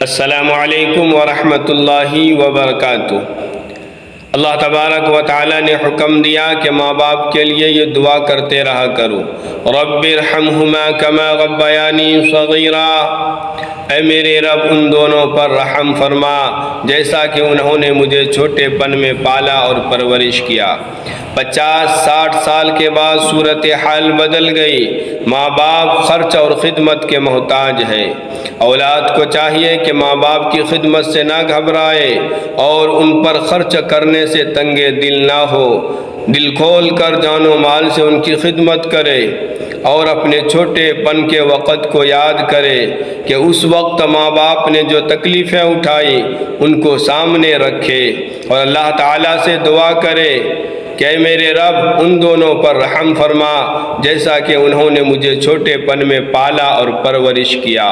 अस्सलामु अलैकुम वरहमतुल्लाहि वबरकातुहू। अल्लाह तबारक व तआला ने हुक्म दिया कि माँ बाप के लिए ये दुआ करते रहा करो, रब्बिरहमहुमा कमा रब्बयानी सगीरा। ऐ मेरे रब, उन दोनों पर रहम फरमा जैसा कि उन्होंने मुझे छोटेपन में पाला और परवरिश किया। 50-60 साल के बाद सूरत हाल बदल गई। माँ बाप खर्च और ख़िदमत के मोहताज है। औलाद को चाहिए कि माँ बाप की खिदमत से ना घबराए और उन पर खर्च करने से तंगे दिल ना हो। दिल खोल कर जानो माल से उनकी खिदमत करे और अपने छोटेपन के वक़्त को याद करे कि उस वक्त माँ बाप ने जो तकलीफ़ें उठाई उनको सामने रखे और अल्लाह ताला से दुआ करे कि मेरे रब, उन दोनों पर रहम फरमा जैसा कि उन्होंने मुझे छोटेपन में पाला और परवरिश किया।